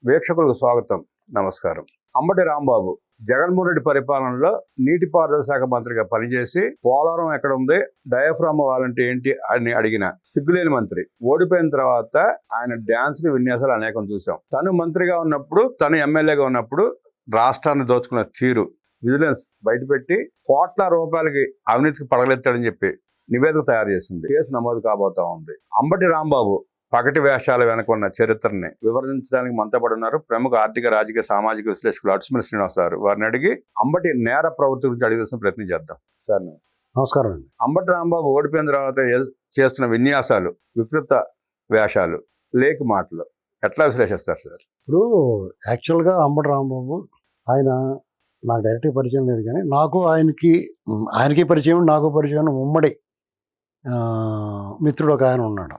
వీక్షకులకు స్వాగతం, నమస్కారం. అంబటి రాంబాబు జగన్మోహన్ రెడ్డి పరిపాలనలో నీటిపారుదల శాఖ మంత్రిగా పనిచేసి పోలవరం ఎక్కడ ఉంది, డయాఫ్రామ్ వాలంటీ ఏంటి అని అడిగిన సిగ్గులేని మంత్రి. ఓడిపోయిన తర్వాత ఆయన డ్యాన్స్ విన్యాసాలు అనేకం చూసాం. తను మంత్రిగా ఉన్నప్పుడు, తను ఎమ్మెల్యేగా ఉన్నప్పుడు రాష్ట్రాన్ని దోచుకున్న తీరు విజిలెన్స్ బయటపెట్టి కోట్ల రూపాయలకి అవినీతికి పడగలెత్తాడని చెప్పి నివేదిక తయారు చేసింది. కేసు నమోదు కాబోతా ఉంది. అంబటి రాంబాబు పగటి వేషాల వెనక ఉన్న చరిత్రని వివరించడానికి మనతో పాటు ఉన్నారు ప్రముఖ ఆర్థిక, రాజకీయ, సామాజిక విశ్లేషకులు అడుసుమల్లి శ్రీనివాస్ గారు. వారిని అడిగి అంబటి నేర ప్రవృత్తి గురించి అడిగేసిన ప్రయత్నం చేద్దాం. సార్ నమస్కారం అండి. అంబటి రాంబాబు ఓడిపోయిన తర్వాత చేస్తున్న విన్యాసాలు, వికృత వేషాలు, లేకి మాటలు ఎట్లా విశ్లేషిస్తారు సార్? ఇప్పుడు యాక్చువల్గా అంబటి రాంబాబు ఆయన నాకు డైరెక్ట్గా పరిచయం లేదు, కానీ నాకు ఆయనకి పరిచయం, నాకు పరిచయం ఉమ్మడి మిత్రుడు ఒక ఆయన ఉన్నాడు.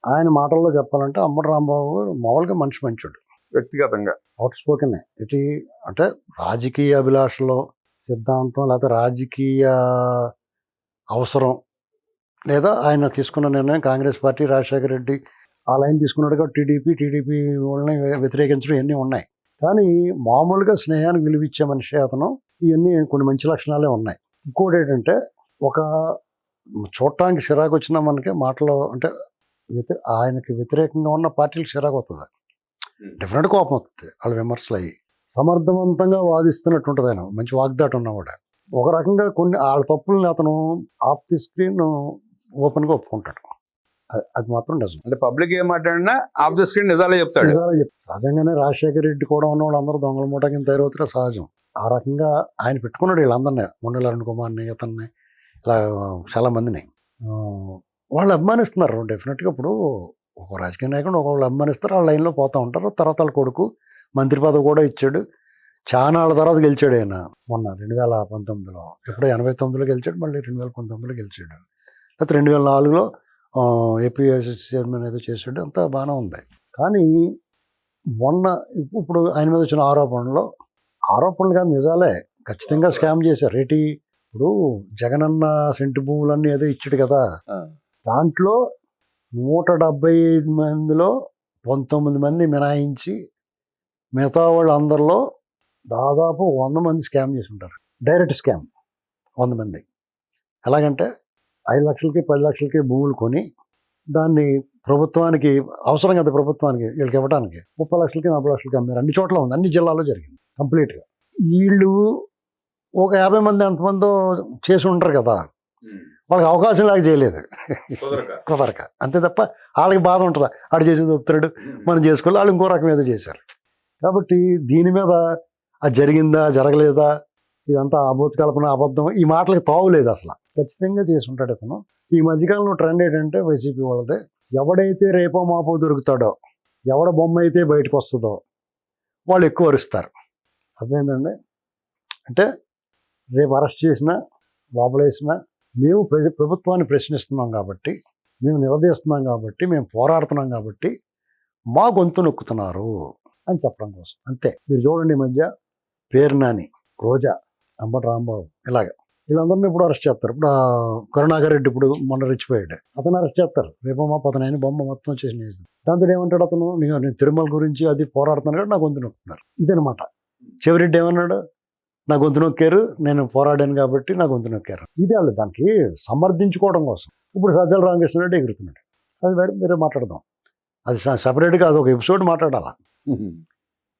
ఆయన మాటల్లో చెప్పాలంటే అంబటి రాంబాబు మామూలుగా మనిషి మంచోడు, వ్యక్తిగతంగా అవుట్ స్పోకెన్. ఇది అంటే రాజకీయ అభిలాషలో సిద్ధాంతం, లేకపోతే రాజకీయ అవసరం, లేదా ఆయన తీసుకున్న నిర్ణయం కాంగ్రెస్ పార్టీ, రాజశేఖర రెడ్డి ఆ లైన్ తీసుకున్నట్టుగా టీడీపీ వాళ్ళని వ్యతిరేకించడం ఇవన్నీ ఉన్నాయి. కానీ మామూలుగా స్నేహానికి విలువిచ్చే మనిషి అతను. ఇవన్నీ కొన్ని మంచి లక్షణాలే ఉన్నాయి. ఇంకోటి ఏంటంటే, ఒక చూడటానికి చిరాకు వచ్చిన మనకి మాటలో అంటే ఆయనకి వ్యతిరేకంగా ఉన్న పార్టీలకు చిరాకు వస్తుంది, డెఫినెట్ కోపం వస్తుంది వాళ్ళ విమర్శలు అయ్యి. సమర్థవంతంగా వాదిస్తున్నట్టు ఉంటుంది ఆయన, మంచి వాగ్దాటి ఉన్నవాడు. ఒక రకంగా కొన్ని వాళ్ళ తప్పుల్ని అతను ఆఫ్ ది స్క్రీన్ ఓపెన్గా ఒప్పుకుంటాడు. అది మాత్రం నిజం. అంటే పబ్లిక్ ఏం మాట్లాడినా ఆఫ్ ది స్క్రీన్ నిజాలే చెప్తాడు. సహజంగానే రాజశేఖర రెడ్డి కూడా ఉన్న వాళ్ళందరూ దొంగల మూట కింద తయారవుతారు, సహజం. ఆ రకంగా ఆయన పెట్టుకున్నాడు వీళ్ళందరినీ, ఉండేల అరుణ్ కుమార్ని, అతన్ని, ఇలా చాలా మందిని వాళ్ళు అభిమానిస్తున్నారు. డెఫినెట్గా ఇప్పుడు ఒక రాజకీయ నాయకుడు ఒకళ్ళు అభిమానిస్తారు, వాళ్ళ లైన్లో పోతూ ఉంటారు. తర్వాత వాళ్ళ కొడుకు మంత్రి పదవి కూడా ఇచ్చాడు. చాలా నాళ్ళ తర్వాత గెలిచాడు ఆయన. మొన్న 2019లో, ఎప్పుడో 89లో గెలిచాడు, మళ్ళీ 2019లో గెలిచాడు. లేకపోతే 2004లో ఏపీఎస్సీ చైర్మన్ ఏదో చేసాడు, అంతా బాగానే ఉంది. కానీ మొన్న ఇప్పుడు ఆయన మీద వచ్చిన ఆరోపణలు కాదు, నిజాలే. ఖచ్చితంగా స్కామ్ చేశారు. ఏంటి ఇప్పుడు జగనన్న సెంటు భూములన్నీ ఏదో ఇచ్చాడు కదా, దాంట్లో 175 మందిలో 19 మంది మినాయించి మిగతా వాళ్ళు అందరిలో దాదాపు 100 మంది స్కామ్ చేసి ఉంటారు. డైరెక్ట్ స్కామ్ 100 మంది. ఎలాగంటే 5 లక్షలకి 10 లక్షలకి భూములు కొని దాన్ని ప్రభుత్వానికి అవసరం కదా, ప్రభుత్వానికి వీళ్ళకి ఇవ్వడానికి 30 లక్షలకి 40 లక్షలకి అమ్మారు. అన్ని చోట్ల ఉంది, అన్ని జిల్లాల్లో జరిగింది కంప్లీట్గా. వీళ్ళు ఒక 50 మంది ఎంతమందో చేసి ఉంటారు కదా, వాళ్ళకి అవకాశం లాగా చేయలేదు, కుదరక. అంతే తప్ప వాళ్ళకి బాధ ఉంటుందా, ఆడు చేసేది ఒప్పుతాడు, మనం చేసుకోవాలి, వాళ్ళు ఇంకో రకం ఏదో చేశారు. కాబట్టి దీని మీద అది జరిగిందా జరగలేదా, ఇదంతా అబోధ కల్పన, అబద్ధం, ఈ మాటలకి తావులేదు అసలు. ఖచ్చితంగా చేసి ఉంటాడు ఇతను. ఈ మధ్యకాలంలో ట్రెండ్ ఏంటంటే వైసీపీ వాళ్ళదే, ఎవడైతే రేపో మాపో దొరుకుతాడో, ఎవడ బొమ్మ అయితే బయటకు వస్తుందో వాళ్ళు ఎక్కువ అరుస్తారు. అర్థమైందండి? అంటే రేపు అరెస్ట్ చేసినా లోపలేసినా మేము ప్రభుత్వాన్ని ప్రశ్నిస్తున్నాం కాబట్టి, మేము నిలదీస్తున్నాం కాబట్టి, మేము పోరాడుతున్నాం కాబట్టి మా గొంతు నొక్కుతున్నారు అని చెప్పడం కోసం, అంతే. మీరు చూడండి, ఈ మధ్య పేరు నాని, రోజా, అంబటి రాంబాబు, ఇలాగ వీళ్ళందరినీ ఇప్పుడు అరెస్ట్ చేస్తారు. ఇప్పుడు కరుణాకర్ రెడ్డి ఇప్పుడు మొన్న రెచ్చిపోయాడు, అతను అరెస్ట్ చేస్తారు. రేపు మా పతనైన బొమ్మ మొత్తం చేసి దాంతో ఏమంటాడు అతను, నేను తిరుమల గురించి అది పోరాడుతున్నాను కాబట్టి నా గొంతు నొక్కుతున్నారు. ఇదనమాట. చెవిరెడ్డి ఏమన్నాడు, నా గొంతు నొక్కారు, నేను పోరాడాను కాబట్టి నా గొంతు నొక్కారు. ఇది వాళ్ళు దానికి సమర్థించుకోవడం కోసం. ఇప్పుడు సజ్జల రామకృష్ణారెడ్డి ఎగురుతున్నాడు, అది వేరే మాట్లాడదాం, అది సపరేట్గా అదొక ఎపిసోడ్ మాట్లాడాలా.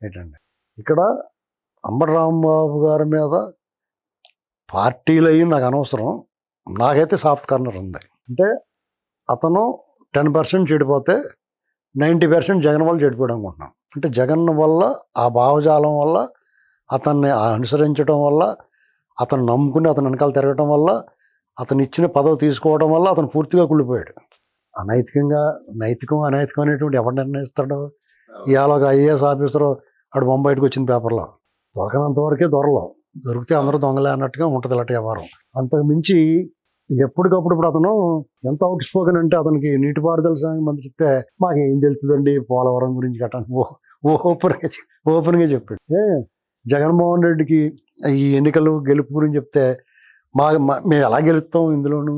ఏంటండి ఇక్కడ అంబటి రాంబాబు గారి మీద పార్టీలు అయ్యి నాకు అనవసరం, నాకైతే సాఫ్ట్ కార్నర్ ఉంది. అంటే అతను 10% చెడిపోతే 90% జగన్ వల్ల చెడిపోయాడు అనుకుంటున్నాం. అంటే జగన్ వల్ల, ఆ భావజాలం వల్ల, అతన్ని అనుసరించడం వల్ల, అతను నమ్ముకుని అతను వెనకాల తిరగటం వల్ల, అతను ఇచ్చిన పదవి తీసుకోవడం వల్ల అతను పూర్తిగా కుళ్ళిపోయాడు. నైతికం అనైతికం అనేటువంటి ఎవరు నిర్ణయిస్తాడు? ఇవాళ ఒక ఐఏఎస్ ఆఫీసర్ అటు బొంబాయికి వచ్చిన పేపర్లో, దొరకనంత వరకే దొరికితే అందరూ దొంగలే అన్నట్టుగా ఉంటుంది ఇలాంటి వ్యవహారం. అంతకు మించి ఎప్పటికప్పుడు ఇప్పుడు అతను ఎంత అవుట్ స్పోకెన్ అంటే, అతనికి నీటిపారుదల శాఖ మంత్రి ఇస్తే మాకేం తెలుస్తుందండి పోలవరం గురించి కట్టాను ఓపెన్గా చెప్పాడు. జగన్మోహన్ రెడ్డికి ఈ ఎన్నికలు గెలుపు గురించి చెప్తే మేము ఎలా గెలుస్తాం, ఇందులోనూ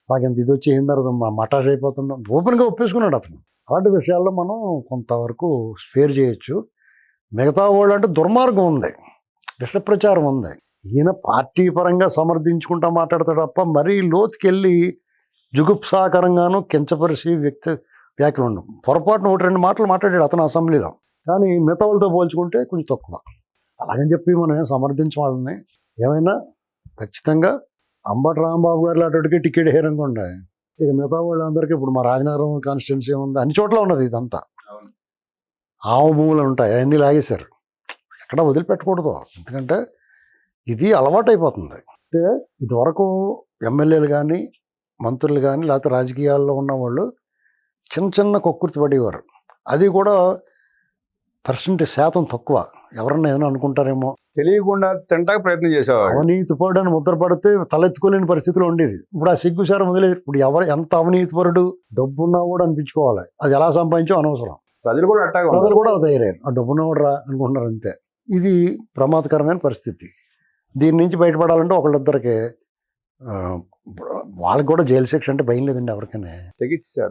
మాకు ఎంత ఇది వచ్చేసిన తర్వాత మా మటాష్ అయిపోతున్నాం, ఓపెన్గా ఒప్పేసుకున్నాడు అతను. అలాంటి విషయాల్లో మనం కొంతవరకు స్పేర్ చేయొచ్చు. మిగతా వాళ్ళు అంటే దుర్మార్గం ఉంది, విష ప్రచారం ఉంది. ఈయన పార్టీ పరంగా సమర్థించుకుంటా మాట్లాడతాడు తప్ప మరీ లోతుకెళ్ళి జుగుప్సాకరంగాను కించపరిచి వ్యాఖ్యలు ఉండవు. పొరపాటున 1-2 మాటలు మాట్లాడాడు అతను అసెంబ్లీలో, కానీ మిగతా వాళ్ళతో పోల్చుకుంటే కొంచెం తక్కువ. అలాగని చెప్పి మనం ఏం సమర్థించే వాళ్ళని. ఏమైనా ఖచ్చితంగా అంబటి రాంబాబు గారు లాంటికి టికెట్ హేరంగా. ఇక మిగతా వాళ్ళందరికీ ఇప్పుడు మా రాజనగరం కాన్స్టిట్యున్సీ ఉంది, అన్ని చోట్ల ఉన్నది ఇదంతా. ఆవు భూములు ఉంటాయి, అవన్నీ లాగేశారు. ఎక్కడ వదిలిపెట్టకూడదు, ఎందుకంటే ఇది అలవాటు అయిపోతుంది. అంటే ఇదివరకు ఎమ్మెల్యేలు కానీ మంత్రులు కానీ లేకపోతే రాజకీయాల్లో ఉన్నవాళ్ళు చిన్న చిన్న కొక్కుర్తి పడేవారు. అది కూడా శాతం తక్కువ. ఎవరన్నా ఏమైనా అనుకుంటారేమో, తెలియకుండా తింటాక ప్రయత్నం చేసేవాడు. అవినీతి పరుడని ముద్ర పడితే తలెత్తుకోలేని పరిస్థితిలో ఉండేది. ఇప్పుడు ఆ సిగ్గుసారం వదిలేదు. ఇప్పుడు ఎంత అవినీతి పరుడు, డబ్బున్నా కూడా అనిపించుకోవాలి. అది ఎలా సంపాదించో అనవసరం. ప్రజలు కూడా అట్టాగా ప్రజలు కూడా తయారయ్యారు, ఆ డబ్బున్నవాడు రా అనుకుంటున్నారు అంతే. ఇది ప్రమాదకరమైన పరిస్థితి. దీని నుంచి బయటపడాలంటే ఒకళ్ళిద్దరికి వాళ్ళకి కూడా జైలు శిక్ష అంటే భయం లేదండి ఎవరికైనా. తెగిచ్చే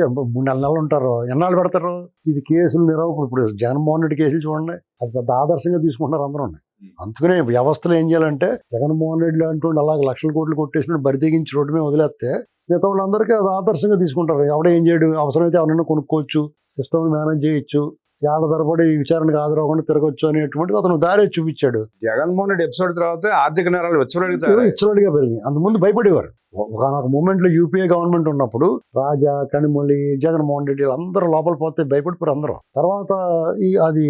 3-4 నెలలు ఉంటారు, ఎన్నాళ్ళు పెడతారు. ఇది కేసులు ఇప్పుడు జగన్మోహన్ రెడ్డి కేసులు చూడండి, అది పెద్ద ఆదర్శంగా తీసుకుంటున్నారు అందరూ. అందుకనే వ్యవస్థలు ఏం చేయాలంటే జగన్మోహన్ రెడ్డి లాంటి అలాగే లక్షల కోట్లు కొట్టేసినట్టు బరి తెగించి రోడ్డు మీద వదిలేస్తే మిగతా వాళ్ళందరికీ అది ఆదర్శంగా తీసుకుంటారు. ఎవడ ఏం చేయడు, అవసరమైతే ఎవరైనా కొనుక్కోవచ్చు, సిస్టమ్ మేనేజ్ చేయొచ్చు, ఏళ్ల తరబడి విచారణకు హాజరవ్వకుండా తిరగొచ్చు అనేటువంటిది అతను దారి చూపించాడు. జగన్మోహన్ రెడ్డి ఎపిసోడ్ తర్వాత ఆర్థిక నేరాలు విచ్చలడిగా పెరిగింది. అంతకుముందు భయపడేవారు. ఒకనొక మూమెంట్ లో యూపీఏ గవర్నమెంట్ ఉన్నప్పుడు రాజా, కనిమొళి, జగన్మోహన్ రెడ్డి అందరూ లోపల పోతే భయపడిపోయారు అందరూ. తర్వాత అది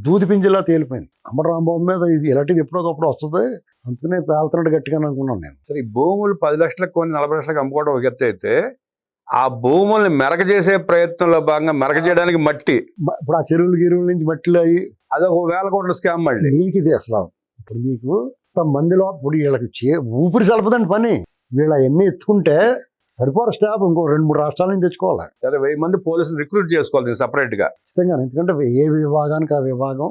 దూది పింజలా తేలిపోయింది. అంబటి రాంబాబు మీద ఇది ఇలాంటిది ఎప్పుడోకప్పుడు వస్తుంది, అందుకనే పేలుతున్నట్టు గట్టిగా అనుకున్నాను నేను. సరే, ఈ భూములు 10 లక్షలకు కొని 40 లక్షలకు అమ్ముకోవడం ఒక ఎత్తు అయితే, ఆ భూముల్ని మెరక చేసే ప్రయత్నంలో భాగంగా మెరక చేయడానికి మట్టి, ఇప్పుడు ఆ చెరువులు గిరువుల నుంచి మట్టిలో అయ్యి అదొక 1000 కోట్ల స్కామ్. మళ్ళీ మీకు ఇది అసలు ఇప్పుడు మీకు మందిలో ఇప్పుడు వీళ్ళకి ఊపిరి సలపదండి పని. వీళ్ళ ఎన్ని ఎత్తుకుంటే సరిపోరు స్టాఫ్ ఇంకో 2-3 రాష్ట్రాల నుంచి తెచ్చుకోవాలి. 1000 మంది పోలీసులు రిక్రూట్ చేసుకోవాలి సపరేట్ గా. ఖచ్చితంగా, ఎందుకంటే ఏ విభాగానికి ఆ విభాగం.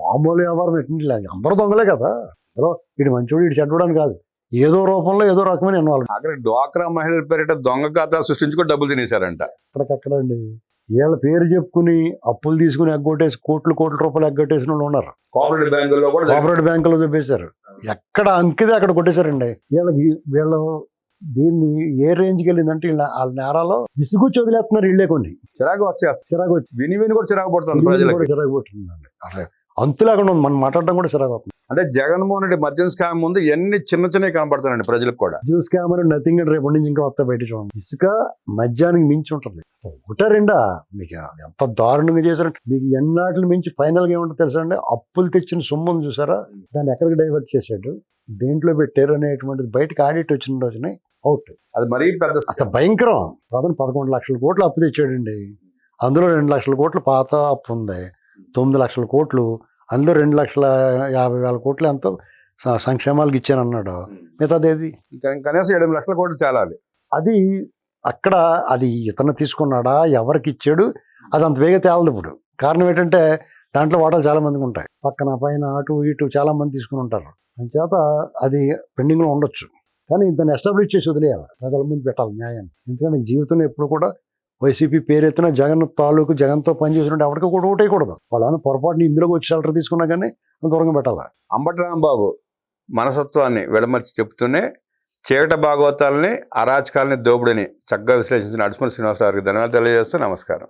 మామూలు వ్యవహారం ఎట్టి లేదు, అందరూ దొంగలే కదా. వీడు మంచోడు వీడు చెడ్డోడని కాదు, ఏదో రూపంలో ఏదో రకమైన ఇన్వాల్వ్. అక్కడ డ్వాక్రా మహిళల పేరిట దొంగ ఖాతా సృష్టించుకొని డబ్బులు తినేశారంట. అక్కడెక్కడండి వీళ్ళ పేరు చెప్పుకుని అప్పులు తీసుకుని ఎగ్గొట్టేసి కోట్ల రూపాయలు ఎగ్గొట్టేసిన వాళ్ళు ఉన్నారు. కోఆపరేటివ్ బ్యాంకులో చెప్పేశారు. ఎక్కడ అంకితే అక్కడ కొట్టేశారండి. వీళ్ళు దీన్ని ఏ రేంజ్కి వెళ్ళిందంటే వాళ్ళ నేరాలో విసుగుచ్చి వదిలేస్తున్నారు. వీళ్ళే కొన్ని చిరాకు వచ్చి విని కూడా చిరాకు పడుతుంది, ప్రజలకు చిరాకు పడుతుందండి. అట్లా అంతులేకుండా ఉంది, మనం మాట్లాడడం కూడా చిరాకు అవుతుంది. అంటే జగన్మోహన్ రెడ్డి మద్యం స్కామ్ ముందు ఎన్ని చిన్న కనపడుతున్నాయండి ప్రజలకు కూడా. జ్యూస్ స్కామ్ అని నథింగ్ అంటే రేపు నుంచి ఇంకా వస్తా బయట చూడండి. ఇసుక మద్యానికి మించి ఉంటుంది. 1-2 మీకు ఎంత దారుణంగా చేశారంటే, మీకు ఎన్నాటిని మించి ఫైనల్ గా ఏముంటుంది తెలుసా అండి, అప్పులు తెచ్చిన సొమ్మును చూసారా, దాన్ని ఎక్కడికి డైవర్ట్ చేశాడు, దేంట్లో పెట్టారు అనేటువంటిది బయటకు ఆడిట్ వచ్చిన రోజునే అవుట్. అది మరీ పెద్ద అసలు భయంకరం. ప్రధాని 11 లక్షల కోట్లు అప్పు తెచ్చాడండి. అందులో 2 లక్షల కోట్లు పాత అప్పు ఉంది, 9 లక్షల కోట్లు, అందులో 2,50,000 కోట్లు ఎంతో సంక్షేమాలకు ఇచ్చానన్నాడు. మిగతాదేది కనీసం 7 లక్షల కోట్లు తేలాలి. అది అక్కడ అది ఇతను తీసుకున్నాడా, ఎవరికి ఇచ్చాడు, అది అంత వేగ తేలదు. ఇప్పుడు కారణం ఏంటంటే దాంట్లో వాటాలు చాలా మందికి ఉంటాయి, పక్కన పైన అటు ఇటు చాలా మంది తీసుకుని ఉంటారు. అంచేత అది పెండింగ్లో ఉండొచ్చు, కానీ దాన్ని ఎస్టాబ్లిష్ చేసి వదిలేయాలి, ప్రజల ముందు పెట్టాలి న్యాయాన్ని. ఎందుకంటే జీవితంలో ఎప్పుడు కూడా వైసీపీ పేరెత్తిన జగన్తో పనిచేసినట్టు ఎవరికి కూడా ఓటేయకూడదు. వాళ్ళని పొరపాటుని ఇందులోకి వచ్చి షెల్టర్ తీసుకున్నా కానీ దూరంగా పెట్టాలి. అంబటి రాంబాబు మనసత్వాన్ని విడమర్చి చెప్తూనే చీకట భాగవతాలని, అరాచకాలని, దోపిడిని చక్కగా విశ్లేషించిన అడుసుమల్లి శ్రీనివాసరావు గారికి ధన్యవాదాలు తెలియజేస్తూ నమస్కారం.